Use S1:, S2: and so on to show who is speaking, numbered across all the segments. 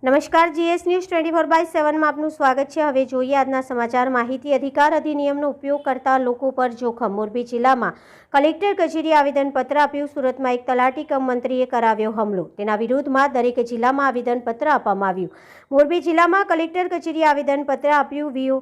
S1: નમસ્કાર, GS news 24/7 માં આપનું સ્વાગત છે। હવે જોઈએ આજના સમાચાર। માહિતી અધિકાર અધિનિયમનો ઉપયોગ કરતા લોકો પર જોખમ। મોરબી જિલ્લામાં કલેક્ટર કચેરીએ આવેદનપત્ર આપ્યું। સુરતમાં એક તલાટી કમ મંત્રીએ કરાવ્યો હુમલો। તેના વિરોધમાં દરેક જિલ્લામાં આવેદનપત્ર આપવામાં આવ્યું। મોરબી જિલ્લામાં કલેક્ટર કચેરીએ આવેદનપત્ર આપ્યું।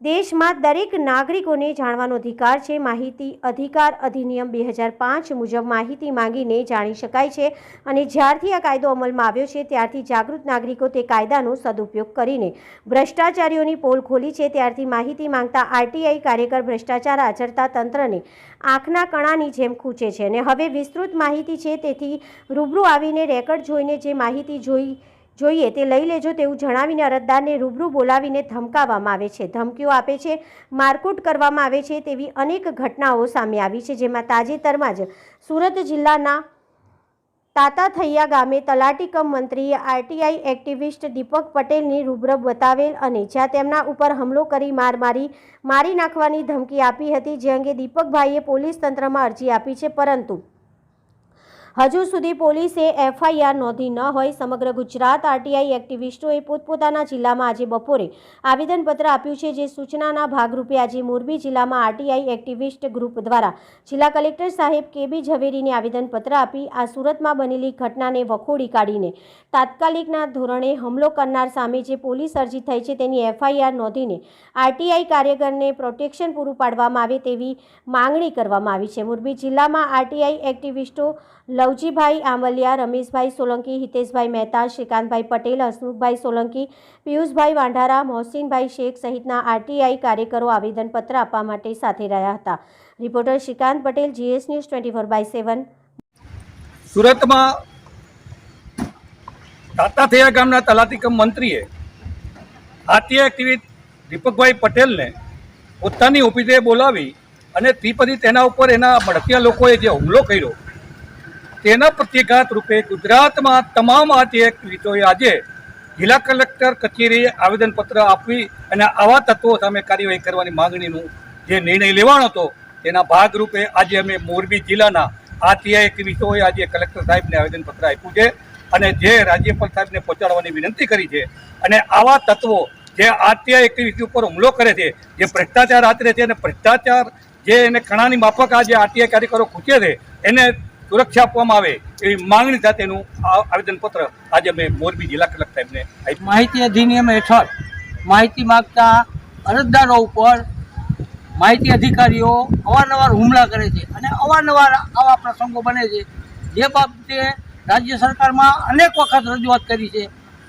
S1: દેશમાં દરેક નાગરિકોને જાણવાનો અધિકાર છે। માહિતી અધિકાર અધિનિયમ 2005 મુજબ માહિતી માંગીને જાણી શકાય છે અને જ્યારથી આ કાયદો અમલમાં આવ્યો છે ત્યારથી જાગૃત નાગરિકો તે કાયદાનો સદુપયોગ કરીને ભ્રષ્ટાચારીઓની પોલ ખોલી છે। ત્યારથી માહિતી માંગતા આરટીઆઈ કાર્યકર ભ્રષ્ટાચાર આચરતા તંત્રને આંખના કણાની જેમ ખૂંચે છે અને હવે વિસ્તૃત માહિતી છે તેથી રૂબરૂ આવીને રેકર્ડ જોઈને જે માહિતી જોઈએ તે લઈ લેજો તેવું જણાવીને અરજદારને રૂબરૂ બોલાવીને ધમકાવવામાં આવે છે, ધમકીઓ આપે છે, મારકૂટ કરવામાં આવે છે તેવી અનેક ઘટનાઓ સામે આવી છે। જેમાં તાજેતરમાં જ સુરત જિલ્લાના તાતાથૈયા ગામે તલાટી કમ મંત્રીએ આરટીઆઈ એક્ટિવિસ્ટ દીપક પટેલની રૂબરૂ બતાવેલ અને જ્યાં તેમના ઉપર હુમલો કરી મારી નાખવાની ધમકી આપી હતી, જે અંગે દીપકભાઈએ પોલીસ તંત્રમાં અરજી આપી છે, પરંતુ હજુ સુધી પોલીસે એફઆઈઆર નોંધી ન હોય। સમગ્ર ગુજરાત આરટીઆઈ એક્ટિવિસ્ટોએ પોતપોતાના જિલ્લામાં આજે બપોરે આવેદનપત્ર આપ્યું છે, જે સૂચનાના ભાગરૂપે આજે મોરબી જિલ્લામાં આરટીઆઈ એક્ટિવિસ્ટ ગ્રુપ દ્વારા જિલ્લા કલેક્ટર સાહેબ કેબી ઝવેરીને આવેદનપત્ર આપી આ સુરતમાં બનેલી ઘટનાને વખોડી કાઢીને તાત્કાલિકના ધોરણે હુમલો કરનાર સામે જે પોલીસ અરજી થઈ છે તેની એફઆઈઆર નોંધીને આરટીઆઈ કાર્યકરને પ્રોટેક્શન પૂરું પાડવામાં આવે તેવી માંગણી કરવામાં આવી છે। મોરબી જિલ્લામાં આરટીઆઈ એક્ટિવિસ્ટો લવજીભાઈ આંબલિયા, રમેશભાઈ સોલંકી, હિતેશભાઈ મહેતા, શ્રીકાંતભાઈ પટેલ, હસમુખભાઈ સોલંકી, પિયુષભાઈ વાંઢારા, મોહસિનભાઈ શેખ સહિતના આરટીઆઈ કાર્યકરો આવેદનપત્ર આપવા માટે સાથે રહ્યા હતા। Reporter Shrikant Patel, GS news 24/7।
S2: સુરતમાં તાતાથૈયા ગામના તલાટી કમ મંત્રીએ આરટીઆઈ એક્ટિવિસ્ટ દીપકભાઈ પટેલને પોતાની ઓફિસે બોલાવી અને ત્રિપદી તેના ઉપર એના મળતિયા લોકોએ જે હુમલો કર્યો તેના પ્રત્યાઘાત રૂપે ગુજરાતમાં તમામ આરટીઆઈ એક્ટિવિસ્ટોએ આજે જિલ્લા કલેક્ટર કચેરીએ આવેદનપત્ર આપી અને આવા તત્વો સામે કાર્યવાહી કરવાની માંગણીનું જે નિર્ણય લેવાનો હતો તેના ભાગરૂપે આજે અમે મોરબી જિલ્લાના આરટીઆઈ એક્ટિવિસ્ટોએ આજે કલેક્ટર સાહેબને આવેદનપત્ર આપ્યું છે અને જે રાજ્યપાલ સાહેબને પહોંચાડવાની વિનંતી કરી છે। અને આવા તત્વો જે આરટીઆઈ એક્ટિવિસ્ટ ઉપર હુમલો કરે છે, જે ભ્રષ્ટાચાર આચરે છે અને ભ્રષ્ટાચાર જે એને કણાની માફક આજે આરટીઆઈ કાર્યકરો ખૂંચે છે એને સુરક્ષા આપવામાં આવે એવી માંગણી સાથેનું આવેદનપત્ર આજે અમે મોરબી જિલ્લા કલેક્ટર સાહેબને આપ્યું।
S3: માહિતી અધિનિયમ હેઠળ માહિતી માગતા અરજદારો ઉપર માહિતી અધિકારીઓ અવારનવાર હુમલા કરે છે અને અવારનવાર આવા પ્રસંગો બને છે, જે બાબતે રાજ્ય સરકારમાં અનેક વખત રજૂઆત કરી છે।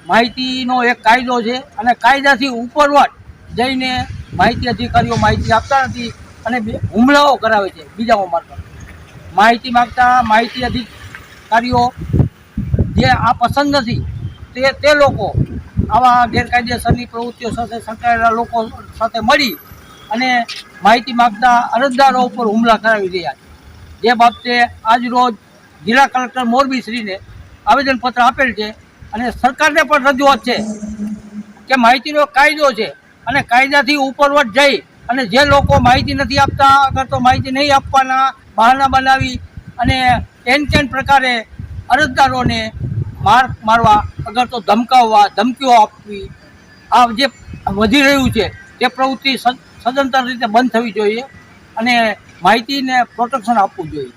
S3: માહિતીનો એક કાયદો છે અને કાયદાથી ઉપરવટ જઈને માહિતી અધિકારીઓ માહિતી આપતા નથી અને હુમલાઓ કરાવે છે બીજાઓ મારફત। માહિતી માગતા માહિતી અધિકારીઓ જે આ પસંદ નથી તે લોકો આવા ગેરકાયદેસરની પ્રવૃત્તિઓ સાથે સંકળાયેલા લોકો સાથે મળી અને માહિતી માગતા અરજદારો ઉપર હુમલા કરાવી રહ્યા છે, જે બાબતે આજરોજ જિલ્લા કલેક્ટર મોરબી શ્રીને આવેદનપત્ર આપેલ છે અને સરકારને પણ રજૂઆત છે કે માહિતીનો કાયદો છે અને કાયદાથી ઉપરવટ જઈ અને જે લોકો માહિતી નથી આપતા અગર તો માહિતી નહીં આપવાના બહાના બનાવી અને એન પ્રકારે અરજદારોને મારવા અગર તો ધમકાવવા, ધમકીઓ આપવી, આ જે વધી રહ્યું છે તે પ્રવૃત્તિ સદંતર રીતે બંધ થવી જોઈએ અને માહિતીને પ્રોટેક્શન આપવું જોઈએ।